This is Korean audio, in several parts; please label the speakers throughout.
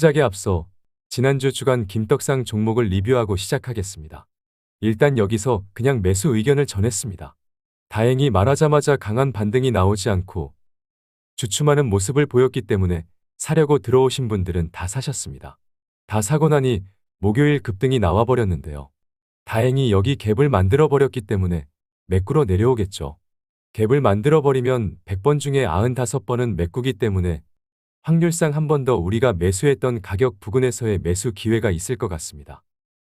Speaker 1: 시작에 앞서 지난주 주간 김떡상 종목을 리뷰하고 시작하겠습니다. 일단 여기서 그냥 매수 의견을 전했습니다. 다행히 말하자마자 강한 반등이 나오지 않고 주춤하는 모습을 보였기 때문에 사려고 들어오신 분들은 다 사셨습니다. 다 사고 나니 목요일 급등이 나와버렸는데요. 다행히 여기 갭을 만들어버렸기 때문에 매꾸로 내려오겠죠. 갭을 만들어버리면 100번 중에 95번은 매꾸기 때문에 확률상 한 번 더 우리가 매수했던 가격 부근에서의 매수 기회가 있을 것 같습니다.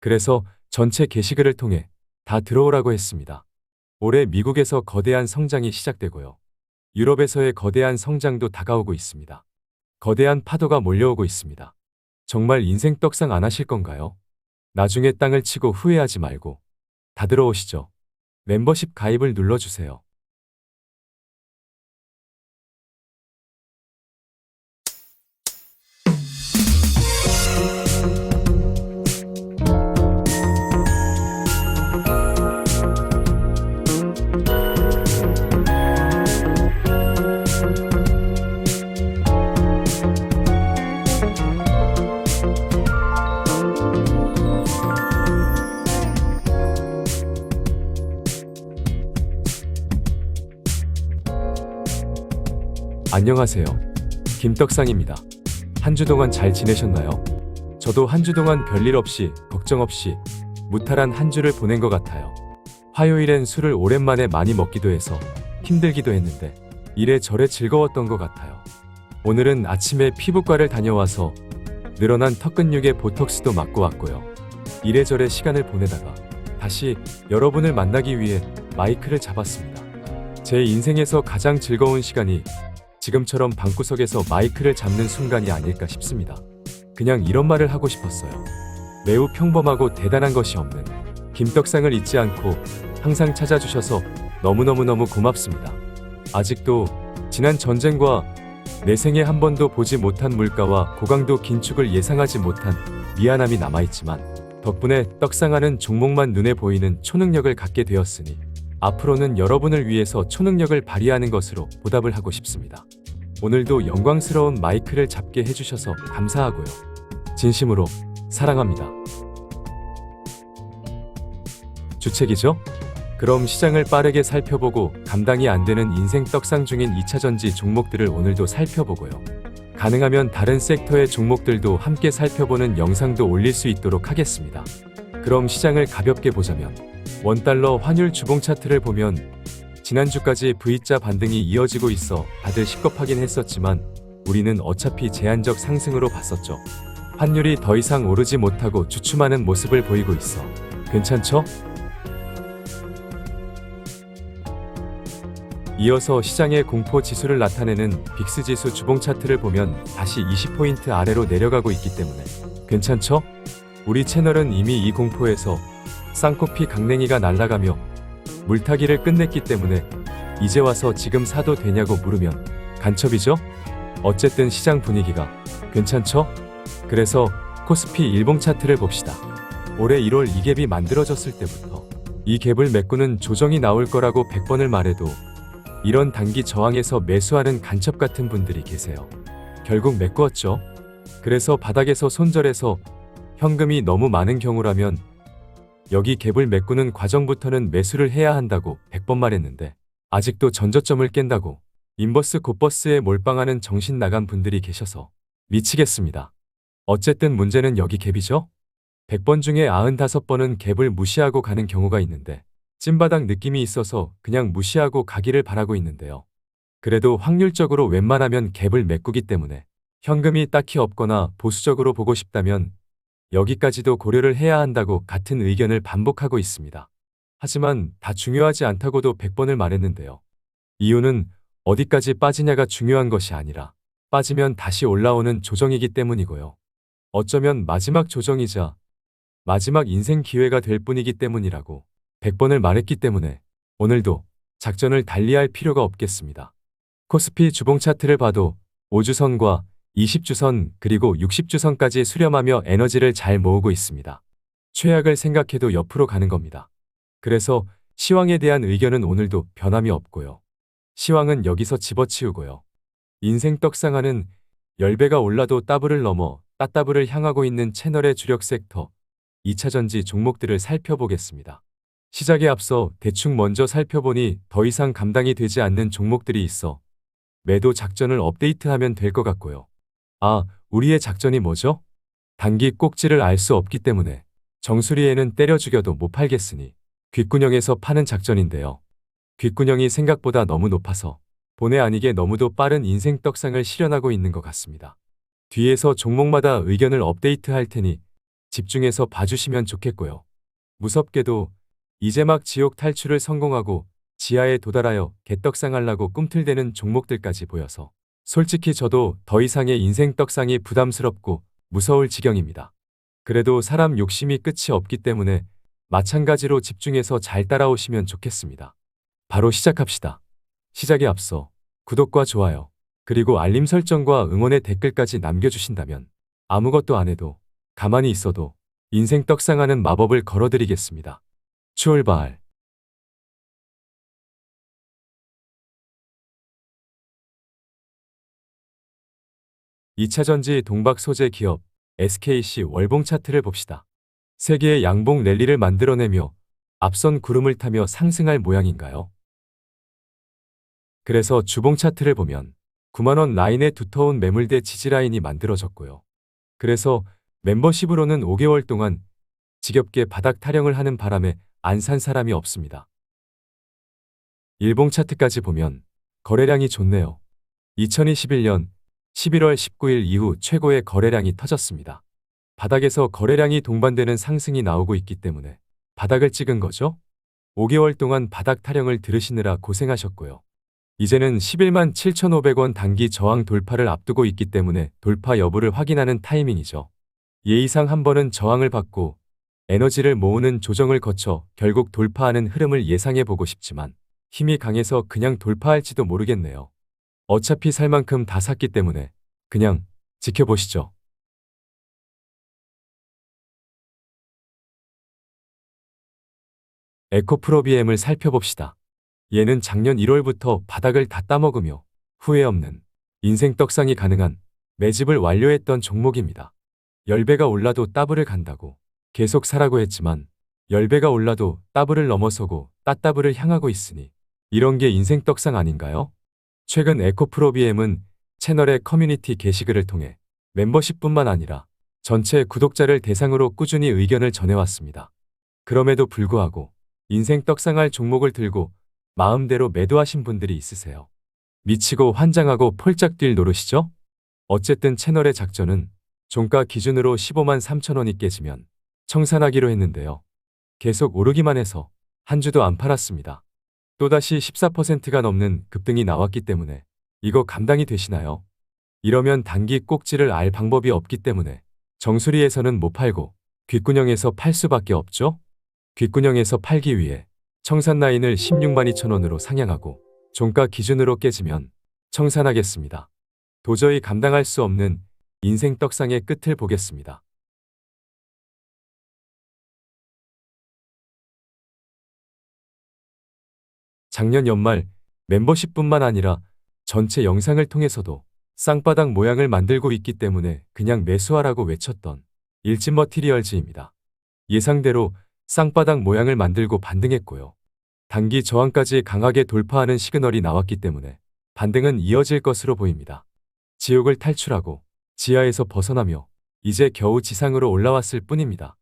Speaker 1: 그래서 전체 게시글을 통해 다 들어오라고 했습니다. 올해 미국에서 거대한 성장이 시작되고요. 유럽에서의 거대한 성장도 다가오고 있습니다. 거대한 파도가 몰려오고 있습니다. 정말 인생 떡상 안 하실 건가요? 나중에 땅을 치고 후회하지 말고 다 들어오시죠. 멤버십 가입을 눌러주세요. 안녕하세요. 김떡상입니다. 한 주 동안 잘 지내셨나요? 저도 한 주 동안 별일 없이 걱정 없이 무탈한 한 주를 보낸 것 같아요. 화요일엔 술을 오랜만에 많이 먹기도 해서 힘들기도 했는데 이래저래 즐거웠던 것 같아요. 오늘은 아침에 피부과를 다녀와서 늘어난 턱 근육에 보톡스도 맞고 왔고요. 이래저래 시간을 보내다가 다시 여러분을 만나기 위해 마이크를 잡았습니다. 제 인생에서 가장 즐거운 시간이 지금처럼 방구석에서 마이크를 잡는 순간이 아닐까 싶습니다. 그냥 이런 말을 하고 싶었어요. 매우 평범하고 대단한 것이 없는 김떡상을 잊지 않고 항상 찾아주셔서 너무너무너무 고맙습니다. 아직도 지난 전쟁과 내 생에 한 번도 보지 못한 물가와 고강도 긴축을 예상하지 못한 미안함이 남아있지만 덕분에 떡상하는 종목만 눈에 보이는 초능력을 갖게 되었으니 앞으로는 여러분을 위해서 초능력을 발휘하는 것으로 보답을 하고 싶습니다. 오늘도 영광스러운 마이크를 잡게 해주셔서 감사하고요. 진심으로 사랑합니다. 주책이죠? 그럼 시장을 빠르게 살펴보고 감당이 안 되는 인생 떡상 중인 2차전지 종목들을 오늘도 살펴보고요. 가능하면 다른 섹터의 종목들도 함께 살펴보는 영상도 올릴 수 있도록 하겠습니다. 그럼 시장을 가볍게 보자면 원달러 환율 주봉 차트를 보면 지난주까지 V자 반등이 이어지고 있어 다들 식겁하긴 했었지만 우리는 어차피 제한적 상승으로 봤었죠. 환율이 더 이상 오르지 못하고 주춤하는 모습을 보이고 있어. 괜찮죠? 이어서 시장의 공포 지수를 나타내는 빅스 지수 주봉 차트를 보면 다시 20포인트 아래로 내려가고 있기 때문에 괜찮죠? 우리 채널은 이미 이 공포에서 쌍코피 강냉이가 날아가며 물타기를 끝냈기 때문에 이제 와서 지금 사도 되냐고 물으면 간첩이죠? 어쨌든 시장 분위기가 괜찮죠? 그래서 코스피 일봉 차트를 봅시다. 올해 1월 이 갭이 만들어졌을 때부터 이 갭을 메꾸는 조정이 나올 거라고 100번을 말해도 이런 단기 저항에서 매수하는 간첩 같은 분들이 계세요. 결국 메꾸었죠. 그래서 바닥에서 손절해서 현금이 너무 많은 경우라면 여기 갭을 메꾸는 과정부터는 매수를 해야 한다고 100번 말했는데 아직도 전저점을 깬다고 인버스 곧버스에 몰빵하는 정신 나간 분들이 계셔서 미치겠습니다. 어쨌든 문제는 여기 갭이죠. 100번 중에 95번은 갭을 무시하고 가는 경우가 있는데 찐바닥 느낌이 있어서 그냥 무시하고 가기를 바라고 있는데요. 그래도 확률적으로 웬만하면 갭을 메꾸기 때문에 현금이 딱히 없거나 보수적으로 보고 싶다면 여기까지도 고려를 해야 한다고 같은 의견을 반복하고 있습니다. 하지만 다 중요하지 않다고도 100번을 말했는데요. 이유는 어디까지 빠지냐가 중요한 것이 아니라 빠지면 다시 올라오는 조정이기 때문이고요. 어쩌면 마지막 조정이자 마지막 인생 기회가 될 뿐이기 때문이라고 100번을 말했기 때문에 오늘도 작전을 달리할 필요가 없겠습니다. 코스피 주봉 차트를 봐도 5주선과 20주선 그리고 60주선까지 수렴하며 에너지를 잘 모으고 있습니다. 최악을 생각해도 옆으로 가는 겁니다. 그래서 시황에 대한 의견은 오늘도 변함이 없고요. 시황은 여기서 집어치우고요. 인생 떡상하는 10배가 올라도 더블을 넘어 따따블을 향하고 있는 채널의 주력 섹터 2차전지 종목들을 살펴보겠습니다. 시작에 앞서 대충 먼저 살펴보니 더 이상 감당이 되지 않는 종목들이 있어 매도 작전을 업데이트하면 될 것 같고요. 아, 우리의 작전이 뭐죠? 단기 꼭지를 알 수 없기 때문에 정수리에는 때려 죽여도 못 팔겠으니 귓구녕에서 파는 작전인데요. 귓구녕이 생각보다 너무 높아서 본의 아니게 너무도 빠른 인생 떡상을 실현하고 있는 것 같습니다. 뒤에서 종목마다 의견을 업데이트할 테니 집중해서 봐주시면 좋겠고요. 무섭게도 이제 막 지옥 탈출을 성공하고 지하에 도달하여 개떡상하려고 꿈틀대는 종목들까지 보여서 솔직히 저도 더 이상의 인생 떡상이 부담스럽고 무서울 지경입니다. 그래도 사람 욕심이 끝이 없기 때문에 마찬가지로 집중해서 잘 따라오시면 좋겠습니다. 바로 시작합시다. 시작에 앞서 구독과 좋아요, 그리고 알림 설정과 응원의 댓글까지 남겨주신다면 아무것도 안 해도 가만히 있어도 인생 떡상하는 마법을 걸어드리겠습니다. 출발! 2차전지 동박 소재 기업 SKC 월봉 차트를 봅시다. 세계의 양봉 랠리를 만들어내며 앞선 구름을 타며 상승할 모양인가요? 그래서 주봉 차트를 보면 9만원 라인의 두터운 매물대 지지라인이 만들어졌고요. 그래서 멤버십으로는 5개월 동안 지겹게 바닥 타령을 하는 바람에 안 산 사람이 없습니다. 일봉 차트까지 보면 거래량이 좋네요. 2021년 11월 19일 이후 최고의 거래량이 터졌습니다. 바닥에서 거래량이 동반되는 상승이 나오고 있기 때문에 바닥을 찍은 거죠. 5개월 동안 바닥 타령을 들으시느라 고생하셨고요. 이제는 11만 7,500원 단기 저항 돌파를 앞두고 있기 때문에 돌파 여부를 확인하는 타이밍이죠. 예의상 한 번은 저항을 받고 에너지를 모으는 조정을 거쳐 결국 돌파하는 흐름을 예상해보고 싶지만 힘이 강해서 그냥 돌파할지도 모르겠네요. 어차피 살 만큼 다 샀기 때문에 그냥 지켜보시죠. 에코프로비엠을 살펴봅시다. 얘는 작년 1월부터 바닥을 다 따먹으며 후회 없는 인생 떡상이 가능한 매집을 완료했던 종목입니다. 10배가 올라도 따블을 간다고 계속 사라고 했지만 10배가 올라도 따블을 넘어서고 따따블을 향하고 있으니 이런 게 인생 떡상 아닌가요? 최근 에코프로비엠은 채널의 커뮤니티 게시글을 통해 멤버십뿐만 아니라 전체 구독자를 대상으로 꾸준히 의견을 전해왔습니다. 그럼에도 불구하고 인생 떡상할 종목을 들고 마음대로 매도하신 분들이 있으세요. 미치고 환장하고 폴짝 뛸 노릇이죠? 어쨌든 채널의 작전은 종가 기준으로 15만 3천원이 깨지면 청산하기로 했는데요. 계속 오르기만 해서 한 주도 안 팔았습니다. 또다시 14%가 넘는 급등이 나왔기 때문에 이거 감당이 되시나요? 이러면 단기 꼭지를 알 방법이 없기 때문에 정수리에서는 못 팔고 귓구녕에서 팔 수밖에 없죠? 귓구녕에서 팔기 위해 청산 라인을 16만 2천원으로 상향하고 종가 기준으로 깨지면 청산하겠습니다. 도저히 감당할 수 없는 인생 떡상의 끝을 보겠습니다. 작년 연말 멤버십뿐만 아니라 전체 영상을 통해서도 쌍바닥 모양을 만들고 있기 때문에 그냥 매수하라고 외쳤던 일진머티리얼즈입니다. 예상대로 쌍바닥 모양을 만들고 반등했고요. 단기 저항까지 강하게 돌파하는 시그널이 나왔기 때문에 반등은 이어질 것으로 보입니다. 지옥을 탈출하고 지하에서 벗어나며 이제 겨우 지상으로 올라왔을 뿐입니다.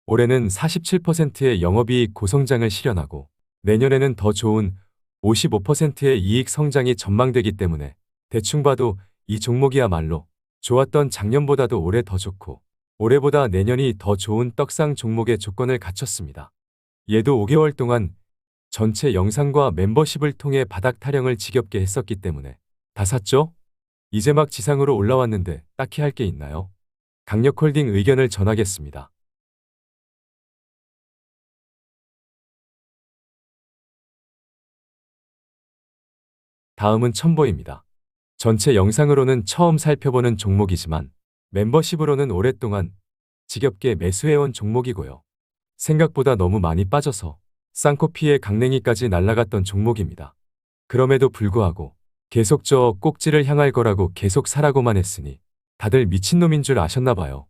Speaker 1: 올해는 47%의 영업이익 고성장을 실현하고 내년에는 더 좋은 55%의 이익 성장이 전망되기 때문에 대충 봐도 이 종목이야말로 좋았던 작년보다도 올해 더 좋고 올해보다 내년이 더 좋은 떡상 종목의 조건을 갖췄습니다. 얘도 5개월 동안 전체 영상과 멤버십을 통해 바닥 타령을 지겹게 했었기 때문에 다 샀죠? 이제 막 지상으로 올라왔는데 딱히 할 게 있나요? 강력홀딩 의견을 전하겠습니다. 다음은 첨보입니다. 전체 영상으로는 처음 살펴보는 종목이지만 멤버십으로는 오랫동안 지겹게 매수해온 종목이고요. 생각보다 너무 많이 빠져서 쌍코피에 강냉이까지 날아갔던 종목입니다. 그럼에도 불구하고 계속 저 꼭지를 향할 거라고 계속 사라고만 했으니 다들 미친놈인 줄 아셨나 봐요.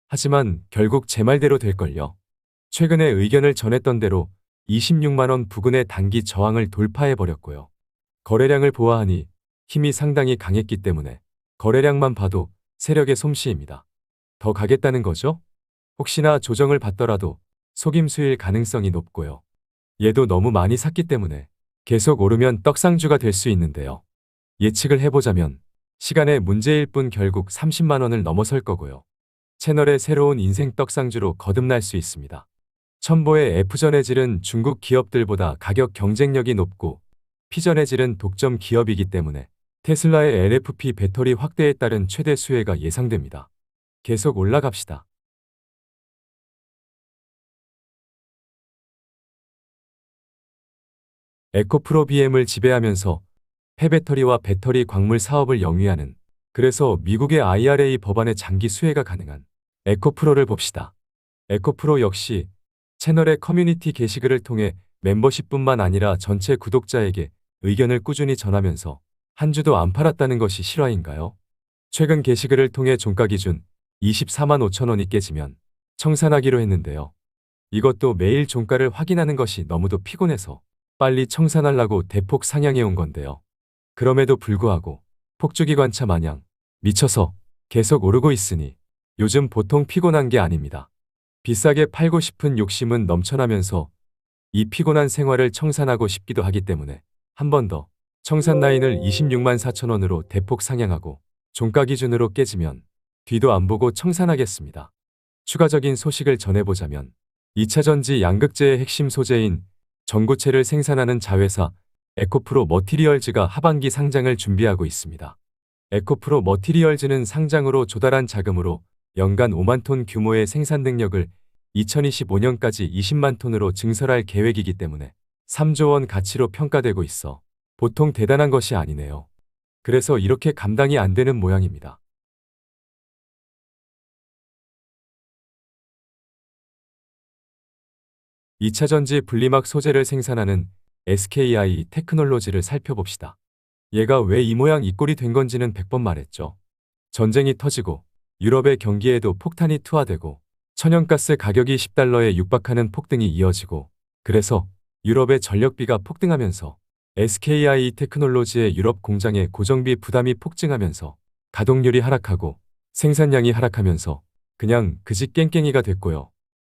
Speaker 1: 하지만 결국 제 말대로 될걸요. 최근에 의견을 전했던 대로 26만 원 부근의 단기 저항을 돌파해버렸고요. 거래량을 보아하니 힘이 상당히 강했기 때문에 거래량만 봐도 세력의 솜씨입니다. 더 가겠다는 거죠? 혹시나 조정을 받더라도 속임수일 가능성이 높고요. 얘도 너무 많이 샀기 때문에 계속 오르면 떡상주가 될 수 있는데요. 예측을 해보자면 시간의 문제일 뿐 결국 30만 원을 넘어설 거고요. 채널의 새로운 인생 떡상주로 거듭날 수 있습니다. 첨보의 F전해질은 중국 기업들보다 가격 경쟁력이 높고 P전해질은 독점 기업이기 때문에 테슬라의 LFP 배터리 확대에 따른 최대 수혜가 예상됩니다. 계속 올라갑시다. 에코프로 BM을 지배하면서 폐배터리와 배터리 광물 사업을 영위하는, 그래서 미국의 IRA 법안의 장기 수혜가 가능한 에코프로를 봅시다. 에코프로 역시 채널의 커뮤니티 게시글을 통해 멤버십뿐만 아니라 전체 구독자에게 의견을 꾸준히 전하면서 한 주도 안 팔았다는 것이 실화인가요? 최근 게시글을 통해 종가 기준 24만 5천 원이 깨지면 청산하기로 했는데요. 이것도 매일 종가를 확인하는 것이 너무도 피곤해서 빨리 청산하려고 대폭 상향해 온 건데요. 그럼에도 불구하고 폭주기관차 마냥 미쳐서 계속 오르고 있으니 요즘 보통 피곤한 게 아닙니다. 비싸게 팔고 싶은 욕심은 넘쳐나면서 이 피곤한 생활을 청산하고 싶기도 하기 때문에 한 번 더 청산 라인을 26만 4천 원으로 대폭 상향하고 종가 기준으로 깨지면 뒤도 안 보고 청산하겠습니다. 추가적인 소식을 전해보자면 2차전지 양극재의 핵심 소재인 전구체를 생산하는 자회사 에코프로 머티리얼즈가 하반기 상장을 준비하고 있습니다. 에코프로 머티리얼즈는 상장으로 조달한 자금으로 연간 5만 톤 규모의 생산 능력을 2025년까지 20만 톤으로 증설할 계획이기 때문에 3조 원 가치로 평가되고 있어 보통 대단한 것이 아니네요. 그래서 이렇게 감당이 안 되는 모양입니다. (2차전지) 분리막 소재를 생산하는 SKI 테크놀로지를 살펴봅시다. 얘가 왜 이 모양 이 꼴이 된 건지는 100번 말했죠. 전쟁이 터지고 유럽의 경기에도 폭탄이 투하되고 천연가스 가격이 $10에 육박하는 폭등이 이어지고, 그래서 유럽의 전력비가 폭등하면서 SKI 테크놀로지의 유럽 공장의 고정비 부담이 폭증하면서 가동률이 하락하고 생산량이 하락하면서 그냥 그지 깽깽이가 됐고요.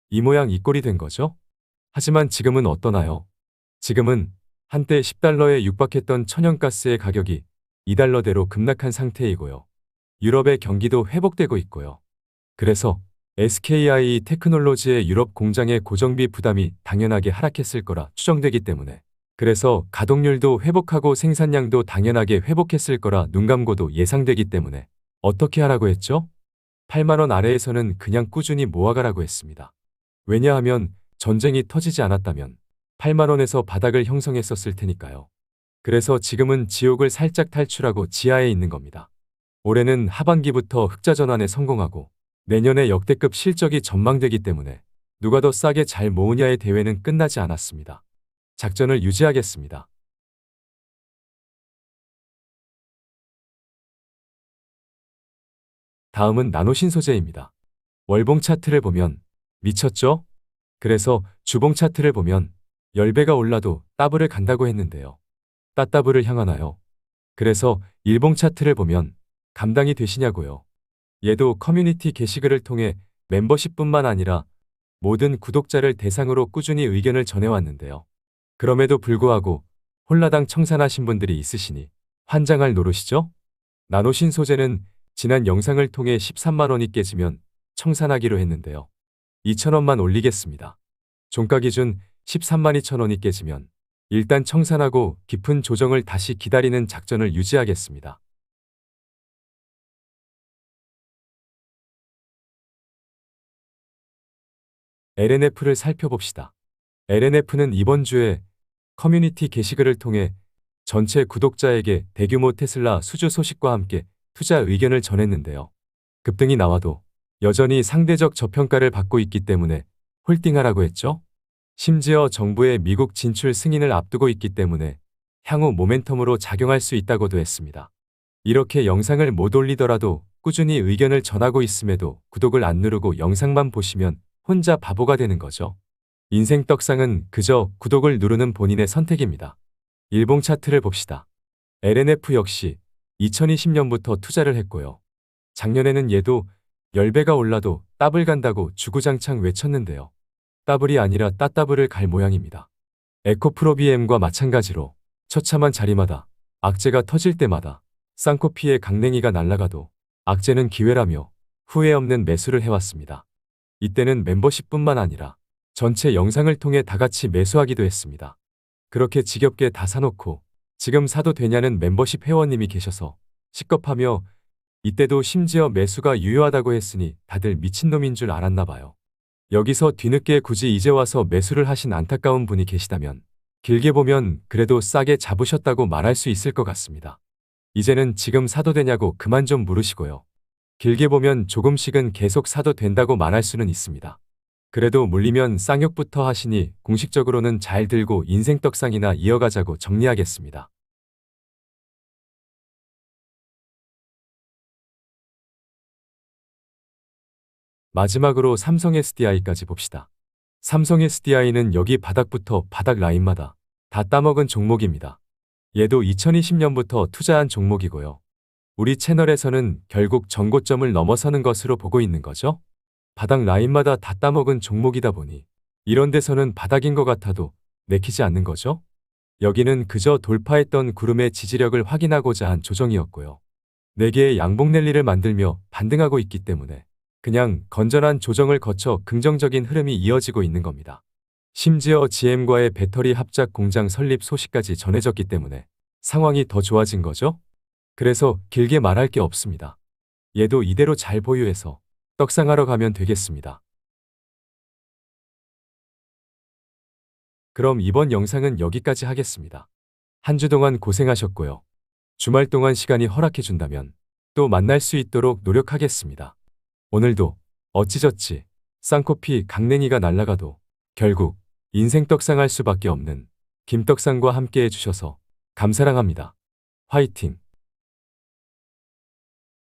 Speaker 1: 이 모양 이 꼴이 된 거죠. 하지만 지금은 어떠나요? 지금은 한때 $10에 육박했던 천연가스의 가격이 $2대로 급락한 상태이고요. 유럽의 경기도 회복되고 있고요. 그래서 SKI 테크놀로지의 유럽 공장의 고정비 부담이 당연하게 하락했을 거라 추정되기 때문에, 그래서 가동률도 회복하고 생산량도 당연하게 회복했을 거라 눈 감고도 예상되기 때문에 어떻게 하라고 했죠? 8만 원 아래에서는 그냥 꾸준히 모아가라고 했습니다. 왜냐하면 전쟁이 터지지 않았다면 8만 원에서 바닥을 형성했었을 테니까요. 그래서 지금은 지옥을 살짝 탈출하고 지하에 있는 겁니다. 올해는 하반기부터 흑자 전환에 성공하고 내년에 역대급 실적이 전망되기 때문에 누가 더 싸게 잘 모으냐의 대회는 끝나지 않았습니다. 작전을 유지하겠습니다. 다음은 나노신 소재입니다. 월봉 차트를 보면 미쳤죠? 그래서 주봉 차트를 보면 10배가 올라도 따블을 간다고 했는데요. 따따블을 향하나요? 그래서 일봉 차트를 보면 감당이 되시냐고요. 얘도 커뮤니티 게시글을 통해 멤버십뿐만 아니라 모든 구독자를 대상으로 꾸준히 의견을 전해왔는데요. 그럼에도 불구하고 홀라당 청산하신 분들이 있으시니 환장할 노릇이죠? 나노신 소재는 지난 영상을 통해 13만 원이 깨지면 청산하기로 했는데요. 2천 원만 올리겠습니다. 종가 기준 13만 2천 원이 깨지면 일단 청산하고 깊은 조정을 다시 기다리는 작전을 유지하겠습니다. LNF를 살펴봅시다. LNF는 이번 주에 커뮤니티 게시글을 통해 전체 구독자에게 대규모 테슬라 수주 소식과 함께 투자 의견을 전했는데요. 급등이 나와도 여전히 상대적 저평가를 받고 있기 때문에 홀딩하라고 했죠. 심지어 정부의 미국 진출 승인을 앞두고 있기 때문에 향후 모멘텀으로 작용할 수 있다고도 했습니다. 이렇게 영상을 못 올리더라도 꾸준히 의견을 전하고 있음에도 구독을 안 누르고 영상만 보시면 혼자 바보가 되는 거죠. 인생 떡상은 그저 구독을 누르는 본인의 선택입니다. 일봉 차트를 봅시다. LNF 역시 2020년부터 투자를 했고요. 작년에는 얘도 10배가 올라도 더블 간다고 주구장창 외쳤는데요. 더블이 아니라 따더블을 갈 모양입니다. 에코프로비엠과 마찬가지로 처참한 자리마다 악재가 터질 때마다 쌍코피의 강냉이가 날아가도 악재는 기회라며 후회 없는 매수를 해왔습니다. 이때는 멤버십뿐만 아니라 전체 영상을 통해 다 같이 매수하기도 했습니다. 그렇게 지겹게 다 사놓고 지금 사도 되냐는 멤버십 회원님이 계셔서 식겁하며 이때도 심지어 매수가 유효하다고 했으니 다들 미친놈인 줄 알았나 봐요. 여기서 뒤늦게 굳이 이제 와서 매수를 하신 안타까운 분이 계시다면 길게 보면 그래도 싸게 잡으셨다고 말할 수 있을 것 같습니다. 이제는 지금 사도 되냐고 그만 좀 물으시고요. 길게 보면 조금씩은 계속 사도 된다고 말할 수는 있습니다. 그래도 물리면 쌍욕부터 하시니 공식적으로는 잘 들고 인생 떡상이나 이어가자고 정리하겠습니다. 마지막으로 삼성 SDI까지 봅시다. 삼성 SDI는 여기 바닥부터 바닥 라인마다 다 따먹은 종목입니다. 얘도 2020년부터 투자한 종목이고요. 우리 채널에서는 결국 전고점을 넘어서는 것으로 보고 있는 거죠. 바닥 라인마다 다 따먹은 종목이다 보니 이런 데서는 바닥인 것 같아도 내키지 않는 거죠. 여기는 그저 돌파했던 구름의 지지력을 확인하고자 한 조정이었고요. 4개의 양봉 랠리를 만들며 반등하고 있기 때문에 그냥 건전한 조정을 거쳐 긍정적인 흐름이 이어지고 있는 겁니다. 심지어 GM과의 배터리 합작 공장 설립 소식까지 전해졌기 때문에 상황이 더 좋아진 거죠. 그래서 길게 말할 게 없습니다. 얘도 이대로 잘 보유해서 떡상하러 가면 되겠습니다. 그럼 이번 영상은 여기까지 하겠습니다. 한 주 동안 고생하셨고요. 주말 동안 시간이 허락해준다면 또 만날 수 있도록 노력하겠습니다. 오늘도 어찌저찌 쌍코피 강냉이가 날아가도 결국 인생 떡상할 수밖에 없는 김떡상과 함께 해주셔서 감사랑합니다. 화이팅!